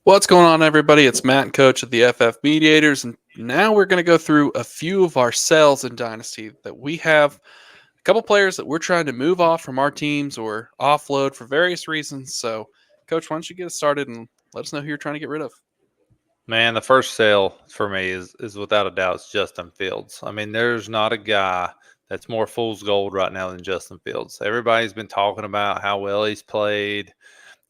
What's going on, everybody? It's Matt and Coach of the FFMediators, and now we're going to go through a few of our sells in Dynasty that we have a couple players that we're trying to move off from our teams or offload for various reasons. So, Coach, why don't you get us started and let us know who you're trying to get rid of? Man, the first sale for me is without a doubt it's Justin Fields. I mean, there's not a guy that's more fool's gold right now than Justin Fields. Everybody's been talking about how well he's played,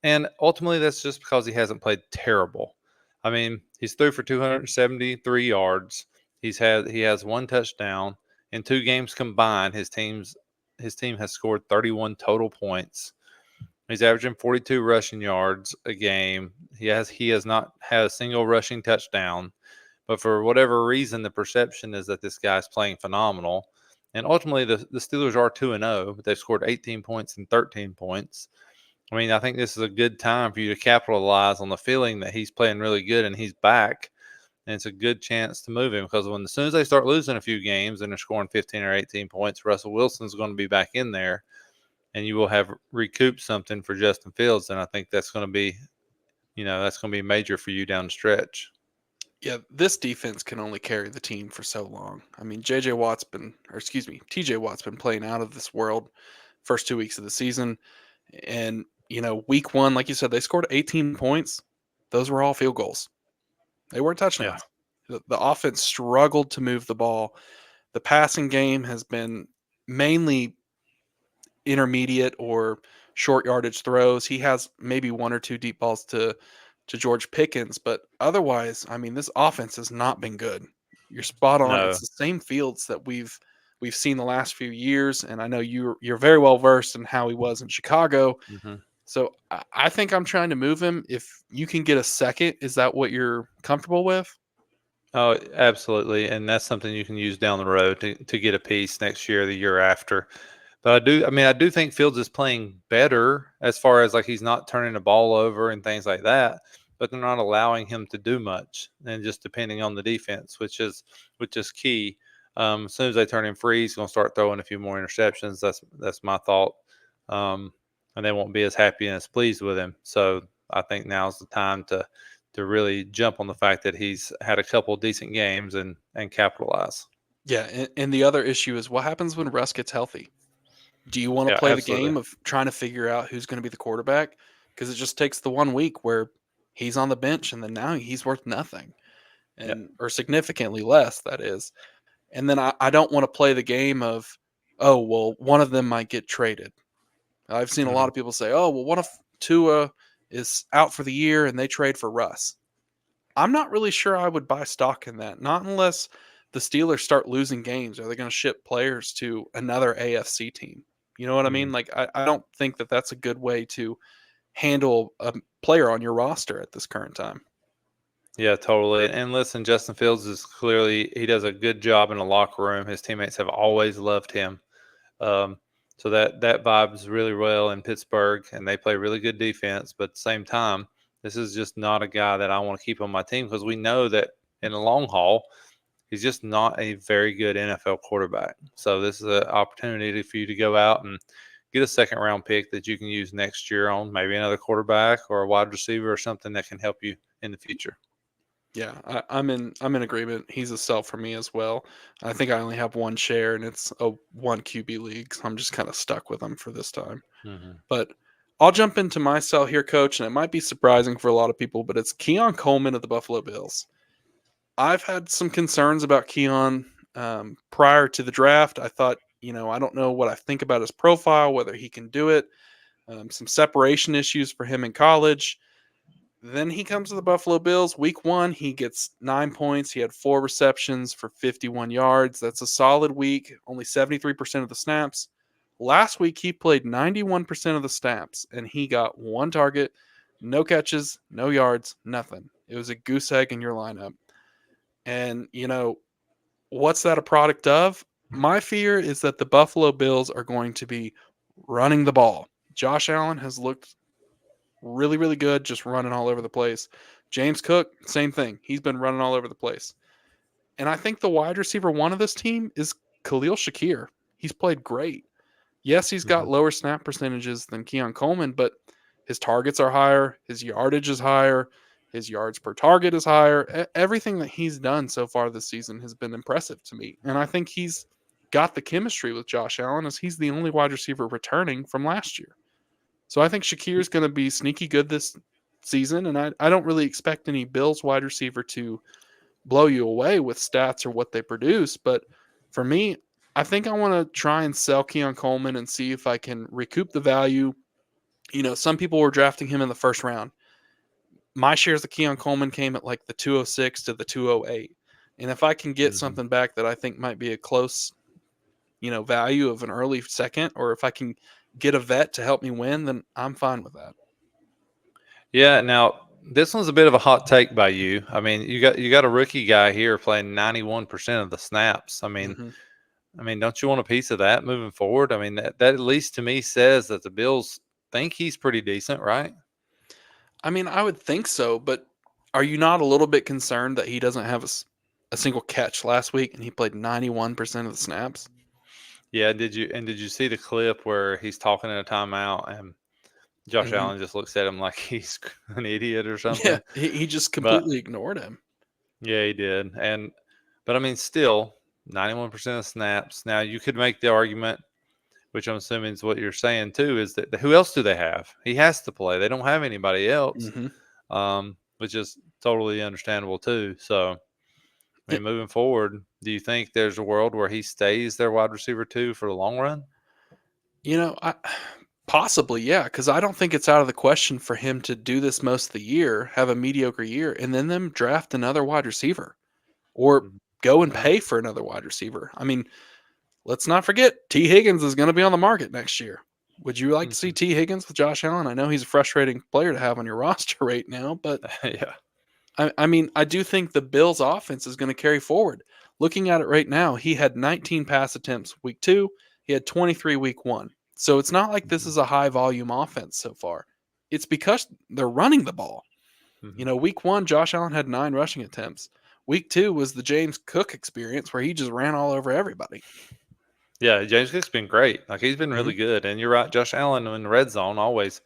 and ultimately that's just because he hasn't played terrible. I mean, he's threw for 273 yards. He has one touchdown. In two games combined, his team has scored 31 total points. He's averaging 42 rushing yards a game. He has not had a single rushing touchdown, but for whatever reason, the perception is that this guy's playing phenomenal. And ultimately, the Steelers are 2-0, but they've scored 18 points and 13 points. I mean, I think this is a good time for you to capitalize on the feeling that he's playing really good and he's back. And it's a good chance to move him because as soon as they start losing a few games and they're scoring 15 or 18 points, Russell Wilson's going to be back in there and you will have recouped something for Justin Fields. And I think that's going to be major for you down the stretch. Yeah, this defense can only carry the team for so long. I mean, TJ Watt's been playing out of this world first 2 weeks of the season. And, week one, like you said, they scored 18 points. Those were all field goals. They weren't Yeah. touchdowns. The offense struggled to move the ball. The passing game has been mainly intermediate or short yardage throws. He has maybe one or two deep balls to George Pickens, but otherwise, I mean, this offense has not been good. You're spot on. It's No. the same fields that we've seen the last few years, and I know you're very well versed in how he was in Chicago. Hmm. So I think I'm trying to move him. If you can get a second, is that what you're comfortable with? Oh, absolutely. And that's something you can use down the road to get a piece next year, the year after. But I do think Fields is playing better as far as like he's not turning the ball over and things like that, but they're not allowing him to do much and just depending on the defense, which is key. As soon as they turn him free, he's going to start throwing a few more interceptions. That's my thought. And they won't be as happy and as pleased with him. So I think now's the time to really jump on the fact that he's had a couple of decent games and capitalize. Yeah, and the other issue is what happens when Russ gets healthy? Do you want to Yeah, play the absolutely. game of trying to figure out who's going to be the quarterback? Because it just takes the 1 week where he's on the bench and then now he's worth nothing Yeah. and or significantly less, that is. And then I don't want to play the game of, oh, well, one of them might get traded. I've seen a lot Hmm. of people say, oh, well, what if Tua is out for the year and they trade for Russ? I'm not really sure I would buy stock in that, not unless the Steelers start losing games. Are they going to ship players to another AFC team? You know what I Hmm. mean? Like, I don't think that that's a good way to handle a player on your roster at this current time. Yeah, totally. And listen, Justin Fields is clearly he does a good job in the locker room. His teammates have always loved him. Um, so that vibes really well in Pittsburgh, and they play really good defense. But at the same time, this is just not a guy that I want to keep on my team because we know that in the long haul, he's just not a very good NFL quarterback. So this is an opportunity for you to go out and get a second round pick that you can use next year on maybe another quarterback or a wide receiver or something that can help you in the future. Yeah, I'm in agreement. He's a sell for me as well. I think I only have one share, and it's a one QB league, so I'm just kind of stuck with him for this time. Hmm. But I'll jump into my sell here, Coach, and it might be surprising for a lot of people, but it's Keon Coleman of the Buffalo Bills. I've had some concerns about Keon prior to the draft. I thought, I don't know what I think about his profile, whether he can do it. Some separation issues for him in college. Then he comes to the Buffalo Bills. Week one, he gets 9 points. He had 4 receptions for 51 yards. That's a solid week, only 73% of the snaps. Last week, he played 91% of the snaps, and he got one target, no catches, no yards, nothing. It was a goose egg in your lineup. And, what's that a product of? My fear is that the Buffalo Bills are going to be running the ball. Josh Allen has looked really, really good, just running all over the place. James Cook, same thing. He's been running all over the place. And I think the wide receiver one of this team is Khalil Shakir. He's played great. Yes, he's Hmm. got lower snap percentages than Keon Coleman, but his targets are higher, his yardage is higher, His yards per target is higher. Everything that he's done so far this season has been impressive to me. And I think he's got the chemistry with Josh Allen as he's the only wide receiver returning from last year. So I think Shakir's going to be sneaky good this season. And I don't really expect any Bills wide receiver to blow you away with stats or what they produce. But for me, I think I want to try and sell Keon Coleman and see if I can recoup the value. Some people were drafting him in the first round. My shares of Keon Coleman came at like the 206 to the 208. And if I can get Mhm. something back that I think might be a close, value of an early second, or if I can get a vet to help me win, then I'm fine with that. Yeah. Now this one's a bit of a hot take by you. I mean, you got a rookie guy here playing 91% of the snaps. hmm I mean, don't you want a piece of that moving forward? I mean, that at least to me says that the Bills think he's pretty decent, right? I mean, I would think so, but are you not a little bit concerned that he doesn't have a single catch last week and he played 91% of the snaps? Yeah. Did you see the clip where he's talking in a timeout and Josh hmm Allen just looks at him like he's an idiot or Yeah, something? he just But completely ignored him. yeah, he did. But I mean, still 91% of snaps. Now you could make the argument, which I'm assuming is what you're saying too, is that who else do they have? He has to play. They don't have anybody else, hmm which is totally understandable too. So, I mean, moving forward, do you think there's a world where he stays their wide receiver two for the long run? I possibly, yeah, because I don't think it's out of the question for him to do this most of the year, have a mediocre year, and then them draft another wide receiver or Mhm. go and Yeah. pay for another wide receiver. I mean, let's not forget T. Higgins is going to be on the market next year. Would you like to see Mhm. T. Higgins with Josh Allen? I know he's a frustrating player to have on your roster right now, but Yeah. I mean, I do think the Bills' offense is going to carry forward. Looking at it right now, he had 19 pass attempts week 2, he had 23 week 1. So it's not like this Mhm. is a high volume offense so far. It's because they're running the ball. Mhm. Week 1, Josh Allen had 9 rushing attempts. Week 2 was the James Cook experience where he just ran all over everybody. Yeah, James Cook's been great. Like he's been hmm really good. And you're right, Josh Allen in the red zone always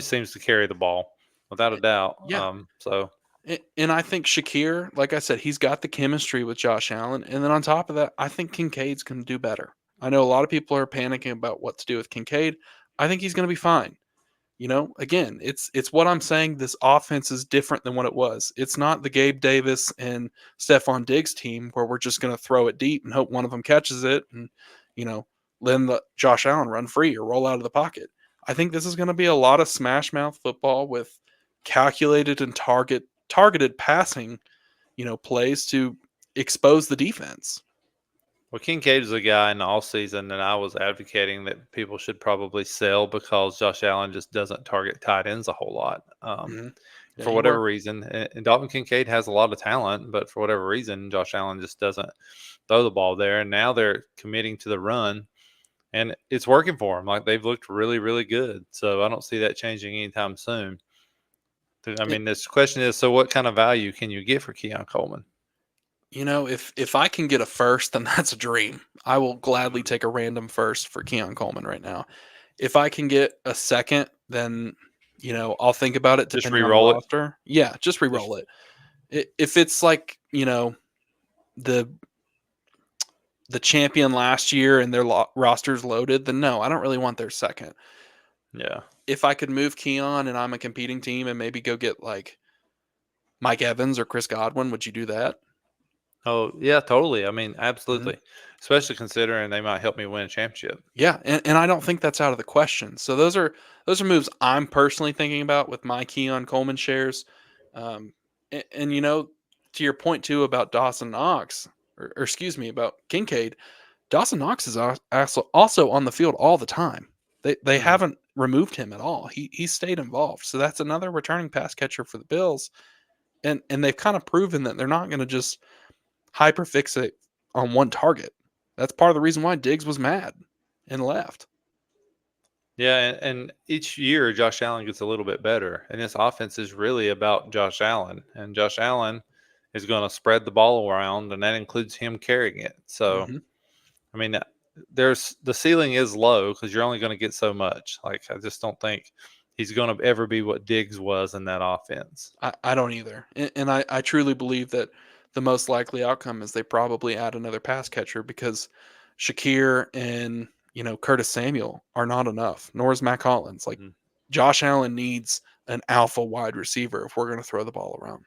seems to carry the ball without a doubt. Yeah. So And I think Shakir, like I said, he's got the chemistry with Josh Allen. And then on top of that, I think Kincaid's going to do better. I know a lot of people are panicking about what to do with Kincaid. I think he's going to be fine. Again, it's what I'm saying. This offense is different than what it was. It's not the Gabe Davis and Stephon Diggs team where we're just going to throw it deep and hope one of them catches it and, you know, then the Josh Allen run free or roll out of the pocket. I think this is going to be a lot of smash mouth football with calculated and targeted passing, plays to expose the defense. well, Kincaid was a guy in the off season that I was advocating that people should probably sell because Josh Allen just doesn't target tight ends a whole lot. hmm Yeah, For you were. whatever reason, and Dalton Kincaid has a lot of talent, but for whatever reason, Josh Allen just doesn't throw the ball there. And now they're committing to the run, and it's working for them. Like they've looked really, really good. So I don't see that changing anytime soon. I It, mean, this question is: so what kind of value can you get for Keon Coleman? if I can get a first, then that's a dream. I will gladly take a random first for Keon Coleman right now. If I can get a second, then I'll think about it Just depending on the re-roll it. roster. Yeah, just Just re-roll it. If it's like the the champion last year and their roster's loaded, then no, I don't really want their second. yeah. If I could move Keon and I'm a competing team and maybe go get like Mike Evans or Chris Godwin, would you do that? Oh yeah, totally. I mean, hmm absolutely. Especially considering they might help me win a championship. Yeah, and I don't think that's out of the question. So those are moves I'm personally thinking about with my Keon Coleman shares. And to your point too about Dawson Knox, or excuse me about Kincaid, Dawson Knox is also on the field all the time. They Mhm. haven't removed him at all. He stayed involved. So that's another returning pass catcher for the Bills. And they've kind of proven that they're not going to just hyperfixate on one target. That's part of the reason why Diggs was mad and left. Yeah, and each year Josh Allen gets a little bit better, and this offense is really about Josh Allen, and Josh Allen is going to spread the ball around, and that includes him carrying it. So, hmm I mean, there's the ceiling is low because you're only going to get so much. Like, I just don't think he's going to ever be what Diggs was in that offense. I don't either. And I truly believe that the most likely outcome is they probably add another pass catcher because Shakir and, Curtis Samuel are not enough, nor is Matt Collins. Like, Josh Allen needs an alpha wide receiver if we're going to throw the ball around.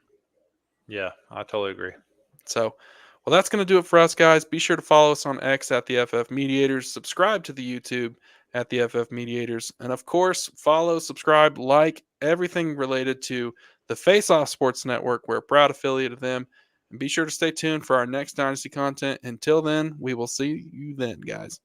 Yeah, I totally agree. So, well, that's going to do it for us, guys. Be sure to follow us on X at the FF Mediators. Subscribe to the YouTube at the FF Mediators. And of course, follow, subscribe, like everything related to the Face Off Sports Network. We're a proud affiliate of them. And be sure to stay tuned for our next Dynasty content. Until then, we will see you then, guys.